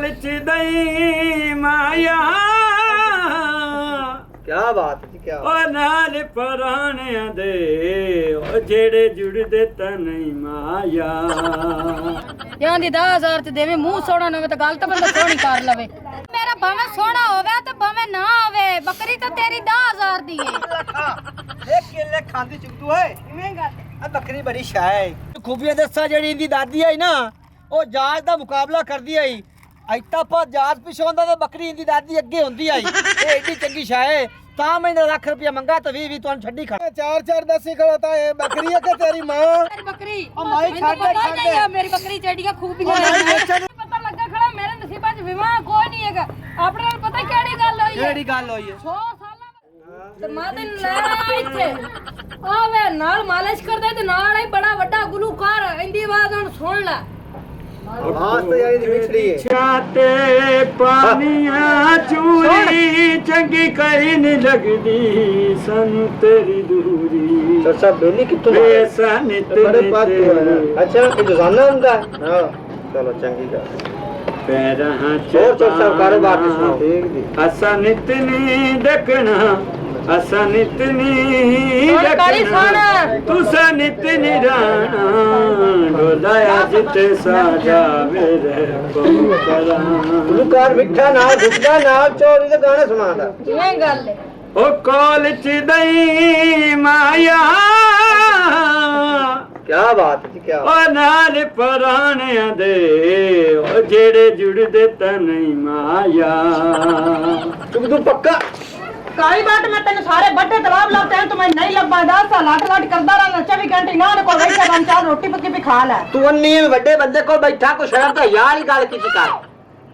कालच दई माया क्या बात है जी, क्या ओ नाल पराणिया दे ओ जेड़े जुड़दे ता नहीं माया ਜਾਂਦੀ 10000 ਤੇ ਦੇਵੇਂ ਮੂੰਹ ਸੋਹਣਾ ਨਾ ਹੋਵੇ ਤਾਂ ਗੱਲ ਤਾਂ ਬੰਦਾ ਸੋਹਣੀ ਕਰ ਲਵੇ ਮੇਰਾ ਭਾਵੇਂ ਸੋਹਣਾ ਹੋਵੇ ਤੇ ਭਾਵੇਂ ਨਾ ਹੋਵੇ ਬੱਕਰੀ ਤਾਂ ਤੇਰੀ 10000 ਦੀ ਏ एक किले खांदी चुकतू है ਕਿਵੇਂ ਗੱਲ आ बकरी बड़ी शाह है खूबियां दसा जेड़ी इंदी दादी आई ना ओ जहाज दा मुकाबला करदी आई ऐता पा जहाज पिछे होंदा ते बकरी इंदी दादी अगे होंदी आई ए एडी चंगी शाह है ता मैंने लाख रुपया मंगा तो 20 तुहानू छड्डी खड़ा 4 दसी खड़ोता है बकरी है के तेरी मां ਮੇਰੀ ਬੱਕਰੀ ओ माई छाड़ दे ਮੇਰੀ ਬੱਕਰੀ ਚੇਡੀਆਂ ਖੂਬੀਆਂ ਪਤਾ ਲੱਗਾ ਖੜਾ ਮੇਰੇ ਨਸੀਬਾਂ 'ਚ ਵਿਵਾਹ ਕੋਈ ਨਹੀਂ ਹੈਗਾ ਆਪਣੇ ਨਾਲ ਪਤਾ ਕਿਹੜੀ ਗੱਲ ਹੋਈ ਹੈ केड़ी गल होई है 100 ਸਾਲਾਂ ਤੇ ਮਾਂ ਦੇ ਲੈ ਆਇਆ ਇੱਥੇ ਆਵੇ ਨਾਲ ਮਾਲਿਸ਼ ਕਰਦਾ ਤੇ ਨਾਲ ਹੀ ਬੜਾ ਵੱਡਾ ਗੁਲੂਕਾਰ ਇੰਦੀ ਆਵਾਜ਼ ਹੁਣ ਸੁਣ ਲੈ आवाज तो यार मिठड़ी है छाते पानिया चूरी चंगी कहीं नहीं लगदी सन तेरी दूरी सर साहब बेली कितों बेसन बड़े बात तो है अच्छा ये रोजाना होता है हां चलो चंगी गल पैरां और सब कारोबार की सुनाओ ठीक जी असा नितनी देखना असा नितनी काली देखना तुसा नितनी राणा डोलाया जिते साजा मेरे पंकरा गुलकार मिठा नाल गुस्सा नाल चोरी दे गाने सुनादा ਕਿਵੇਂ ਗੱਲ ਹੈ ओ कॉलेज दई माया क्या बात है जी, क्या ओ नाल पराणिया दे ओ जेड़े जुड़दे ता नहीं माया तू पक्का ਕਾਲੀ ਬਾਟ ਮੈਂ ਤੈਨੂੰ ਸਾਰੇ ਵੱਡੇ ਤਲਾਬ ਲਾਤੇ हैं तुम्हें नहीं लब्बा 10 साल लाट लाट करदा रहना 24 घंटे ना को बैठा हम चार रोटी पक्की भी खा ले तू अन्नी ਵੱਡੇ ਬੰਦੇ ਕੋਲ ਬੈਠਾ ਕੋ ਸ਼ਰਮ ਤਾਂ ਯਾਰ ਹੀ ਗੱਲ ਕੀਤੀ ਕਰ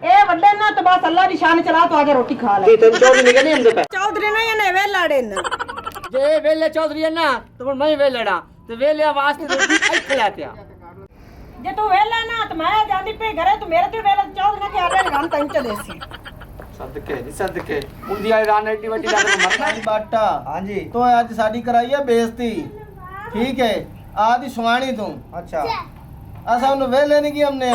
ए ਵੱਡੇ ਨਾ तो बस अल्लाह की शान चला तो आगे रोटी खा ले ਕੀ ਤੈਨੂੰ ਚੋਰੀ ਨਹੀਂ ਕਹਿੰਦੇ ਹੁੰਦੇ ਪੈ चौधरी नहीं ने वे लाड़े न ਜੇ ਵੇਲੇ ਚੌਧਰੀ ਨਾ ਤੇ ਹੁਣ ਮੈਂ ਵੇਲਣਾ ਤੇ ਵੇਲੇ ਵਾਸਤੇ ਰੋਟੀ ਇੱਥੇ ਲੈ ਤੇ ਆ जे तू वेला ना तो मैं जांदी पे घरे तू मेरे ते वेला चौधरी ना के आरे हम तंग चले सी ਸਦਕੇ ਜੀ ਸਦਕੇ ਉਹਦੀ ਆਈ ਰਾਂ ਐਡੀ ਵੱਡੀ ਲੱਗ ਮਰਨਾ जी बाटा ਹਾਂਜੀ तो आज शादी कराई है बेइज्जती ठीक है आदि सुहानी तू ਅੱਛਾ असा उन्हें वेले नहीं की हमने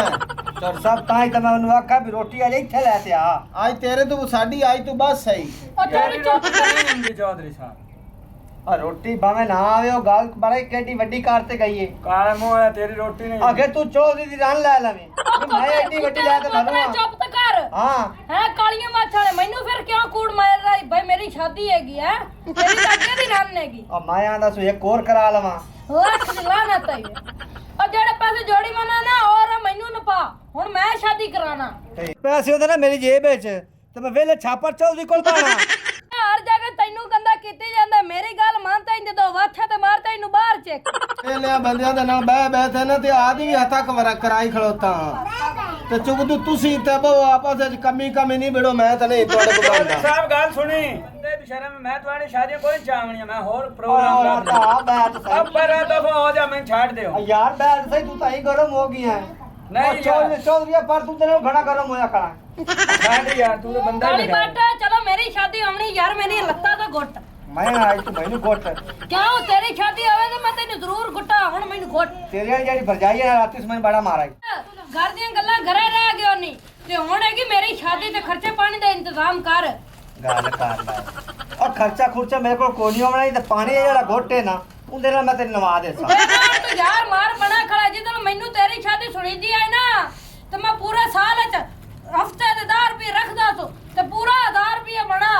ਚੌਰ ਸਾਹਿਬ ਤਾਂ ਹੀ ਤਾਂ ਮੈਂ ਉਹਨੂੰ ਆਖਿਆ ਵੀ ਰੋਟੀ ਆ ਇੱਥੇ ਲੈ ਤੇ ਆ आज तेरे तो साड़ी आई तो बस सही ओ तेरी चुप कर चौधरी साहब ਆ ਰੋਟੀ ਭਾਵੇਂ ਨਾ ਆਵੇ ਉਹ ਗੱਲ ਬੜੀ ਕਿੱਡੀ ਵੱਡੀ ਕਾਰ ਤੇ ਗਈ ਏ काला मुंह है तेरी रोटी नहीं ਆਖੇ ਤੂੰ ਚੌਧਰੀ ਦੀ ਰਾਂ ਲੈ ਲਵੇਂ ਮੈਂ ਐਡੀ ਵੱਡੀ ਲੈ ਕੇ अपने ਫੜੂਆ चुप तो कर ਹਾਂ है कालियां माछ वाले मैनू फिर क्यों कूड़ मार रही भाई मेरी शादी हैगी है तेरी तो अगे दी रानेगी ਆ ਮਾਇਆ ਦਾ ਸੋ ਇੱਕ ਹੋਰ ਕਰਾ ਲਵਾਂ ਲੱਖ ਦੀ ਲਾਨਤ ਹੈ ਉਹ ਜਿਹੜੇ ਪੈਸੇ ਜੋੜੀ ਮਨਾ ਨਾ ਔਰ ਮੈਨੂੰ ਨਾ ਪਾ ਹੁਣ ਮੈਂ ਸ਼ਾਦੀ ਕਰਾਣਾ ਪੈਸੇ ਉਹਦੇ ਨਾ ਮੇਰੀ ਜੇਬ ਵਿੱਚ ਤੇ ਮੈਂ ਵੇਲੇ ਛਾਪਰ ਚੌਧਰੀ ਕੋਲ ਪਾਣਾ ਹਰ ਜਗ੍ਹਾ ਤੈਨੂੰ ਗੰਦਾ ਕੀਤੀ ਜਾਂਦਾ ਮੇਰੀ ਗੱਲ ਮੰਨਦਾ ਹੀ ਜਦੋਂ ਵਾਥਾ ਤੇ ਮਾਰਦਾ ਇਹਨੂੰ ਬਾਹਰ ਚੱਕ वेले बंदियां दे नाल बह बह थे ना ते आदि भी हथा कवरा कराई खड़ोता ते चुप तू तुसी ते बो आपस ਵਿੱਚ कमी कमी नहीं बिड़ो मैं ते नहीं तोड़े बगांदा साहब गाल सुनी ते बेचारे में मैं तुम्हारी शादी कोई चावणी मैं और प्रोग्राम कर ਆ ਬੈਠ ਸਹੀ अब पर दफा हो जा मैं छाड़ दे ਯਾਰ ਬੈਠ ਸਹੀ ਤੂੰ ਤਾਂ ਹੀ ਗਰਮ ਹੋ ਗਈ ਹੈ नहीं ਚੌਧਰੀ ਚੌਧਰੀ ਪਰ ਤੂੰ ਤੇਰੇ ਘਣਾ ਗਰਮ ਹੋਇਆ ਖੜਾ छाड़ यार तू तो बंदा ਕਾਲੀ ही ਬਾਟਾ ਚਲੋ ਮੇਰੀ ਸ਼ਾਦੀ ਹੋਣੀ ਯਾਰ ਮੇਰੀ ਲੱਤਾਂ ਤੋਂ ਗੁੱਟ ਮੈਂ ਆਈ ਤੂੰ ਮੈਨੂੰ ਘੁੱਟ ਕਿਉਂ ਤੇਰੀ ਸ਼ਾਦੀ ਹੋਵੇ ਤਾਂ ਮੈਂ ਤੈਨੂੰ ਜ਼ਰੂਰ ਗੁੱਟਾ ਹੁਣ ਮੈਨੂੰ ਗੁੱਟ ਤੇਰੀ ਵਾਲੀ ਜਿਹੜੀ ਭਰਜਾਈ ਹੈ ਰਾਤੀ ਸਮਝ ਬੜਾ ਮਾਰਾ ਘਰ ਦੀਆਂ ਗੱਲਾਂ ਘਰੇ ਰਹਿ ਗਿਓ ਨਹੀਂ ਤੇ ਹੁਣ ਹੈਗੀ ਮੇਰੀ ਸ਼ਾਦੀ ਤੇ ਖਰਚੇ ਪਾਣੀ ਦਾ ਇੰਤਜ਼ਾਮ ਕਰ ਗੱਲ ਕਰ ਲੈ ਔਰ ਖਰਚਾ ਖੁਰਚਾ ਮੇਰੇ ਕੋਲ ਕੋਈ ਨਹੀਂ ਆਉਣਾ ਤੇ ਪਾਣੀ ਜਿਹੜਾ ਘੋਟੇ ਨਾ ਉਹਦੇ ਨਾਲ ਮੈਂ ਤੈਨੂੰ ਨਵਾ ਦੇ ਸਾਂ ਤੂੰ ਯਾਰ ਮਾਰ ਬਣਾ ਖੜਾ ਜਦੋਂ ਮੈਨੂੰ ਤੇਰੀ ਸ਼ਾਦੀ ਸੁਣੀਦੀ ਆਈ ਨਾ ਤੇ ਮੈਂ ਪੂਰੇ ਸਾਲ ਚ ਹਫਤੇ ਦੇ 1000 ਰੁਪਏ ਰੱਖਦਾ ਸੋ ਤੇ ਪੂਰਾ 1000 ਰੁਪਏ ਬਣਾ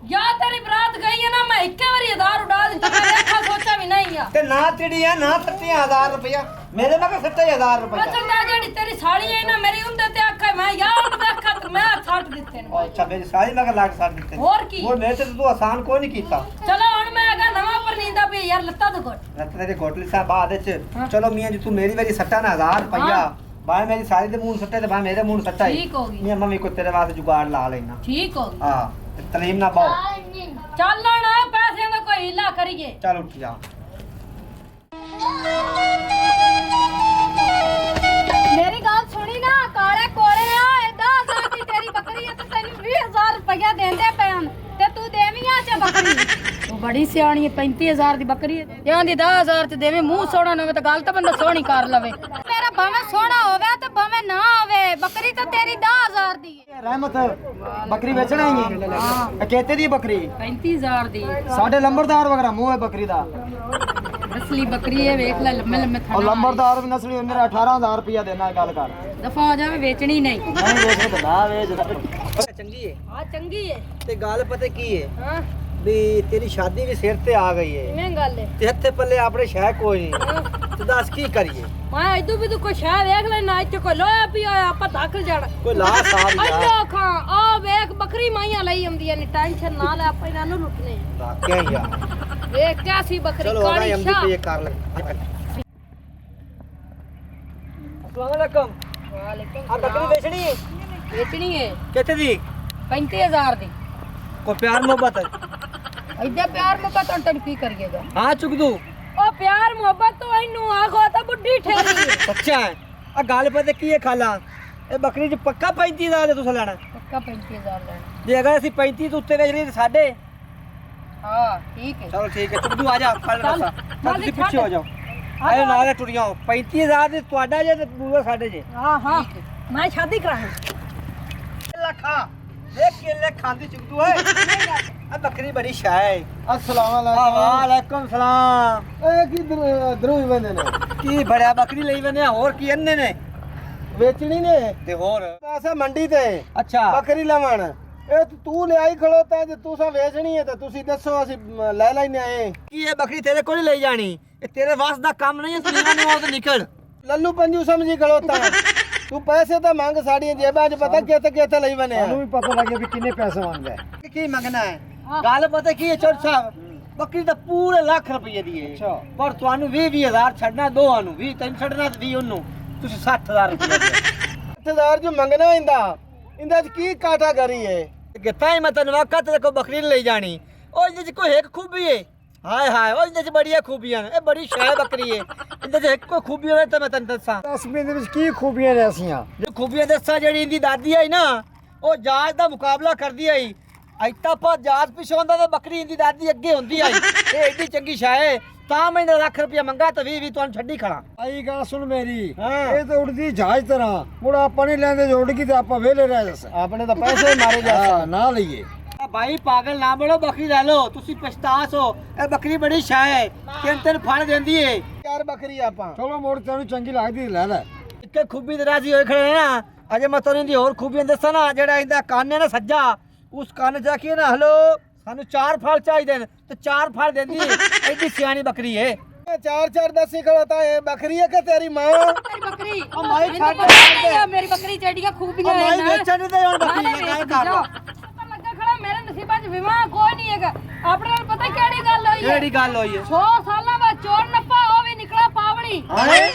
या तेरी बरात गई है ना मैं एक बारी 1000 उड़ा दी मैं देखा सोचा भी नहीं है ਤੇ ਨਾ ਚਿੜੀ ਆ ਨਾ 7000 ਰੁਪਇਆ ਮੇਰੇ ਨਾਲ 7000 ਰੁਪਇਆ असल दा जेडी तेरी साड़ी है ना मेरी उंदे ते आखे मैं यार देखा तो मैं 60 ਦਿੱਤੇ ਨੇ ਅੱਛਾ ਮੇਰੀ ਸਾਰੀ ਮੈਂ ਲੱਗ ਸਾਰ ਦਿੱਤੇ ਹੋਰ ਕੀ ਹੋਰ ਮੇਰੇ ਤੇ ਤੂੰ ਆਸਾਨ ਕੋਈ ਨਹੀਂ ਕੀਤਾ ਚਲੋ ਹੁਣ ਮੈਂ ਅਗਾ ਨਵਾਂ ਪਰ ਨੀਂਦਾ ਪਈ ਯਾਰ ਲੱਤਾਂ ਤੋਂ ਘੁੱਟ ਰੱਤ ਤੇਰੇ ਗੋਟਲੀ ਸਾਹਿਬ ਬਾਅਦ ਵਿੱਚ ਚਲੋ ਮੀਆਂ ਜੀ ਤੂੰ ਮੇਰੀ ਵਾਰੀ ਸੱਟਾ ਨਾ 1000 ਰੁਪਇਆ ਬਾਹਰ ਮੇਰੀ ਸਾਰੀ ਦੇ ਮੂੰਹ ਨੂੰ ਸੱਟੇ ਤੇ ਬਾਹਰ ਮੇਰੇ ਮੂੰਹ ਨੂੰ ਸੱਟਾ ਠੀਕ ਹੋ ਗਈ ਮੀਆਂ ਮੰਮੀ ਕੋ ਤੇਰੇ ਵਾਸਤੇ ਜੁਗਾੜ ਲਾ ਲੈਣਾ ਠੀਕ ਹੋ ਗਈ ਹਾਂ ਤਲੀਮ ਨਾ ਪਾਓ ਚੱਲ ਨਾ ਪੈਸਿਆਂ ਦਾ ਕੋਈ ਹੀਲਾ ਕਰੀਏ ਚੱਲ ਉੱਠ ਜਾ ਮੇਰੀ ਗੱਲ ਸੁਣੀ ਨਾ ਕਾਲੇ ਕੋਲੇ ਆ ਐਡਾ ਸਾਡੀ ਤੇਰੀ ਬੱਕਰੀ ਆ ਤੇ ਤੈਨੂੰ 20000 ਰੁਪਇਆ ਦੇਂਦੇ ਪੈਣ ਤੇ ਤੂੰ ਦੇਵੀਆਂ ਚ ਬੱਕਰੀ ਉਹ ਬੜੀ ਸਿਆਣੀ ਹੈ 35000 ਦੀ ਬੱਕਰੀ ਹੈ ਜਾਂਦੀ 10000 ਚ ਦੇਵੇਂ ਮੂੰਹ ਸੋਹਣਾ ਨਾ ਹੋਵੇ ਤਾਂ ਗੱਲ ਤਾਂ ਬੰਦਾ ਸੋਹਣੀ ਕਰ ਲਵੇ ਮੇਰਾ ਭਾਵੇਂ ਸੋਹਣਾ ਹੋਵੇ ਤੇ ਭਾਵੇਂ ਨਾ ਹੋਵੇ ਬੱਕਰੀ ਤਾਂ ਤੇਰੀ 10000 ਦੀ ਹੈ ਰਹਿਮਤ ਬੱਕਰੀ ਵੇਚਣਾ ਹੀ ਹੈ ਕਿਤੇ ਦੀ ਬੱਕਰੀ 35000 ਦੀ ਸਾਡੇ ਲੰਬਰਦਾਰ ਵਗਰਾ ਮੂੰਹ ਹੈ ਬੱਕਰੀ ਦਾ ਅਸਲੀ ਬੱਕਰੀ ਹੈ ਵੇਖ ਲੈ ਲੰਮੇ ਲੰਮੇ ਉਹ ਲੰਬਰਦਾਰ ਵੀ ਨਸਲੀ ਉਹਨੇ 18000 ਰੁਪਇਆ ਦੇਣਾ ਗੱਲ ਕਰ ਦਫਾ ਹੋ ਜਾਵੇ ਵੇਚਣੀ ਨਹੀਂ ਨਹੀਂ ਵੇਚਣਾ ਤਾਂ ਨਾ ਵੇਚ ਚੰਗੀ ਹੈ ਹਾਂ ਚੰਗੀ ਹੈ ਤੇ ਗੱਲ ਪਤਾ ਕੀ ਹੈ ਹਾਂ ਵੀ ਤੇਰੀ ਸ਼ਾਦੀ ਵੀ ਸਿਰ ਤੇ ਆ ਗਈ ਹੈ ਕਿਵੇਂ ਗੱਲ ਹੈ ਤੇ ਹੱਥੇ ਪੱਲੇ ਆਪਣੇ ਸ਼ਹਿ ਕੋਈ ਨਹੀਂ ਤੇ ਦੱਸ ਕੀ ਕਰੀਏ ਮੈਂ ਇਦੋਂ ਵੀ ਤੂੰ ਕੋਈ ਸ਼ਾਹ ਵੇਖ ਲੈ ਨਾ ਇੱਥੇ ਕੋਈ ਲੋਹਾ ਪਿਆ ਹੋਇਆ ਆਪਾਂ ਧੱਕ ਜਾਣਾ ਕੋਈ ਲਾ ਸਾਬ ਯਾਰ ਅੱਲੋ ਖਾਂ ਆ ਵੇਖ ਬੱਕਰੀ ਮਾਈਆਂ ਲਈ ਆਉਂਦੀਆਂ ਨੇ ਟੈਨਸ਼ਨ ਨਾ ਲੈ ਆਪਾਂ ਇਹਨਾਂ ਨੂੰ ਲੁੱਟਨੇ ਵਾਕਿਆ ਹੀ ਯਾਰ ਵੇਖ ਕਿਆਸੀ ਬੱਕਰੀ ਚਲੋ ਆਣਾ ਕਾਲੀ ਹਮ ਸ਼ਾਹ ਵੀ ਇਹ ਕਰ ਲੈ अस्सलाम वालेकुम ਵਾਲੇਕੁਮ आ बकरी बेचनी है ਵੇਚਣੀ ਹੈ कितने दी 35000 ਦੀ कोई प्यार मोहब्बत ਐਡਾ ਪਿਆਰ ਮੁਹੱਬਤ ਹੁਣ ਤੈਨੂੰ ਕੀ ਕਰੀਏਗਾ हाँ चुक दू ਉਹ ਪਿਆਰ ਮੁਹੱਬਤ ਤੋਂ ਇਹਨੂੰ ਆਖੋ ਤਾਂ ਬੁੱਢੀ ਠੇਰੀ ਹੈ सच्चा है आ गल पता की है खाला ए बकरी च पक्का 35000 तुस लेना ਪੱਕਾ 35000 ਲੈਣਾ जे अगर ਅਸੀਂ 35 ਤੋਂ ਉੱਤੇ ਵੇਚ ਲਈ ਤੇ ਸਾਡੇ ਹਾਂ ਠੀਕ ਹੈ ਚਲੋ ਠੀਕ ਹੈ ਚੁਕ ਦੂ ਆ ਜਾ ਫੜ ਚੱਲ, ਰਸਾ ਚੱਲ ਤੁਸੀਂ ਛੱਡ। ਪਿੱਛੇ ਹੋ ਜਾਓ ਆਏ ਨਾਲ ਟੁਰੀਆਂ 35000 ਤੇ ਤੁਹਾਡਾ ਜੇ ਤੇ ਪੂਰਾ ਸਾਡੇ ਜੇ ਹਾਂ ਹਾਂ ਮੈਂ ਸ਼ਾਦੀ ਕਰਾਉਣੀ ਲੱਖਾ ਦੇਖ ਕਿੱਲੇ ਖਾਂਦੀ ਚੁਕ ਦੂ ਓਏ ਆ ਬੱਕਰੀ ਬੜੀ ਸ਼ਾਹ ਹੈ अस्सलाम ਵਾਲੇਕੁਮ ਸਲਾਮ ए की द्रोही बंदे ने ਕੀ ਬੜਿਆ ਬੱਕਰੀ ਲਈ ਬਨੇ ਹੋਰ ਕੀ ਅੰਨੇ ਨੇ ਵੇਚਣੀ ਨੇ ਤੇ ਹੋਰ ਪੈਸਾ ਮੰਡੀ ਤੇ ਅੱਛਾ ਬੱਕਰੀ ਲਵਣ ਇਹ ਤੂੰ ਲਿਆਈ ਖਲੋਤਾ ਜੇ ਤੁਸੀਂ ਵੇਚਣੀ ਹੈ ਤਾਂ ਤੁਸੀਂ ਦੱਸੋ ਅਸੀਂ ਲੈ ਲੈਣੇ ਆਏ ਕੀ ਇਹ ਬੱਕਰੀ ਤੇਰੇ ਕੋਲ ਹੀ ਲਈ ਜਾਣੀ ਇਹ ਤੇਰੇ ਵਾਸ ਦਾ ਕੰਮ ਨਹੀਂ ਹੈ ਸੁਨੀਵਾ ਨੂੰ ਉਹ ਤੇ ਨਿਕਲ ਲੱਲੂ ਪੰਜੂ ਸਮਝੀ ਖਲੋਤਾ ਤੂੰ ਪੈਸੇ ਤਾਂ ਮੰਗ ਸਾਡੀਆਂ ਜੇਬਾਂ 'ਚ ਪਤਾ ਕਿੱਥੇ ਲਈ ਬਣੇ ਵੀ ਪਤਾ ਲੱਗਿਆ ਵੀ ਕਿੰਨੇ ਪੈਸੇ ਮੰਗਦਾ ਹੈ ਕੀ ਮੰਗਣਾ ਹੈ ਗੱਲ ਪਤਾ ਕੀ ਹੈ ਚੋਰ ਸਾਹਿਬ ਬੱਕਰੀ ਤਾਂ ਪੂਰੇ ਲੱਖ ਰੁਪਏ ਦੀ ਹੈ ਪਰ ਤੁਹਾਨੂੰ 20,000 ਛੱਡਣਾ ਦੋਹਾਂ ਨੂੰ 20 ਤੈਨੂੰ ਛੱਡਣਾ ਤੇ 20 ਉਹਨੂੰ ਤੁਸੀਂ 60,000 ਰੁਪਏ 6000 ਜੋ ਮੰਗਣਾ ਇੰਦਾ 'ਚ ਕੀ ਕਾਟਾ ਕਰੀ ਹੈ ਕਿਤਾ ਹੀ ਮੈਂ ਤੈਨੂੰ ਵਾਕਾ ਤੇ ਕੋ ਬੱਕਰੀ ਨਹੀਂ ਲਈ ਜਾਣੀ ਉਹ ਇਹਦੇ 'ਚ ਕੋਈ ਇੱਕ ਖੂਬੀ ਹੈ ਹਾਏ ਹਾਏ ਉਹ ਇਹਦੇ 'ਚ ਬੜੀਆਂ ਖੂਬੀਆਂ ਨੇ ਇਹ ਬੜੀ ਸ਼ਾਹ ਬੱਕਰੀ ਹੈ ਇਹਦੇ 'ਚ ਇੱਕ ਕੋਈ ਖੂਬੀ ਹੋਵੇ ਤਾਂ ਮੈਂ ਤੈਨੂੰ ਦੱਸਾਂ ਤਸਮੀਰ ਦੇ ਵਿੱਚ ਕੀ ਖੂਬੀਆਂ ਨੇ ਅਸੀਂ ਜੋ ਖੂਬੀਆਂ ਦੱਸਾਂ ਜਿਹੜੀ ਇਹਦੀ ਦਾਦੀ ਆਈ ਨਾ ਉਹ ਜਾਜ ਦਾ ਮੁਕਾਬਲਾ ਕਰਦੀ ਆਈ ਇੱਤਾ ਪਾ ਜਾਜ ਪਿਛੋਂਦਾ ਤੇ ਬੱਕਰੀ ਇਹਦੀ ਦਾਦੀ ਅੱਗੇ ਹੁੰਦੀ ਆਈ ਇਹ ਏਡੀ ਚੰਗੀ ਸ਼ਾਹ ਹੈ ਤਾਂ ਮੈਂ ਲੱਖ ਰੁਪਇਆ ਮੰਗਾ ਤੇ 20 ਤੁਹਾਨੂੰ ਛੱਡੀ ਖੜਾ ਆਈ ਗੱਲ ਸੁਣ ਮੇਰੀ ਹਾਂ। ਇਹ ਤਾਂ ਉੜਦੀ ਜਹਾਜ਼ ਤਰ੍ਹਾਂ ਮੁੜ ਆਪਾਂ ਨਹੀਂ ਲੈਂਦੇ ਜੋ ਉੜ ਗਈ ਤੇ ਆਪਾਂ ਵੇਲੇ ਰਹਿ ਜਸ ਆਪਣੇ ਤਾਂ ਪੈਸੇ ਮਾਰੇ ਜਾ ਹਾਂ ਨਾ ਲਈਏ ਭਾਈ ਪਾਗਲ ਨਾ ਬੜੋ ਬੱਕਰੀ ਲੈ ਲਓ ਤੁਸੀਂ ਪਛਤਾਸ ਹੋ ਇਹ ਬੱਕਰੀ ਬੜੀ ਸ਼ਾਹ ਹੈ ਤਿੰਨ ਫੜ ਦਿੰਦੀ ਏ ਯਾਰ ਬੱਕਰੀ ਆਪਾਂ ਚਲੋ ਮੋੜ ਤੈਨੂੰ ਚੰਗੀ ਲੱਗਦੀ ਲੈ ਲੈ ਇੱਕ ਖੂਬੀ ਤੇ ਰਾਜੀ ਹੋਏ ਖੜੇ ਨੇ ਨਾ ਅਜੇ ਮੈਂ ਤੁਹਾਨੂੰ ਇਹਦੀ ਹੋਰ ਖੂਬੀਆਂ ਦੱਸਾਂ ਨਾ ਜਿਹੜਾ ਇਹਦਾ ਕੰਨ ਹੈ ਨਾ ਸੱਜਾ ਉਸ ਕੰਨ ਜਾ ਕੇ ਨਾ ਹਲੋ ਸਾਨੂੰ 4 ਫਲ ਚਾਹੀਦੇ ਨੇ ਤੇ 4 ਫਲ ਦਿੰਦੀ ਏ ਐਡੀ ਸਿਆਣੀ ਬੱਕਰੀ ਏ ਚਾਰ ਦੱਸੀ ਖਲੋਤਾ ਇਹ ਬੱਕਰੀ ਹੈ ਕਿ ਤੇਰੀ ਮਾਂ ਮੇਰੀ ਬੱਕਰੀ ਉਹ ਮਾਈ ਮੈਨੂੰ ਛੱਡ ਪਤਾ ਨਹੀਂ ਆ, ਮੇਰੀ ਬੱਕਰੀ ਜਿਹੜੀਆਂ ਖੂਬੀਆਂ ਉਹ ਮਾਈ ਨੇ ਨਾ। ਵੇਚਣ ਦੇ ਹੁਣ ਬੱਕਰੀ ਨਾਲੇ ਲਗਾਏ ਵੇਚ ਕਰ ਲਓ ਪਤਾ ਲੱਗਾ ਖੜਾ ਮੇਰੇ ਨਸੀਬਾਂ 'ਚ ਵਿਵਾਹ ਕੋਈ ਨਹੀਂ ਹੈਗਾ ਆਪਣੇ ਨਾਲ ਪਤਾ ਕਿਹੜੀ ਗੱਲ ਹੋਈ ਹੈ ਕਿਹੜੀ ਗੱਲ ਹੋਈ ਏ 100 ਸਾਲਾਂ ਬਾਅਦ ਚੋਰ ਨੱਪਾ ਉਹ ਵੀ ਨਿਕਲਾ ਪਾਵੜੀ ਹਾਏ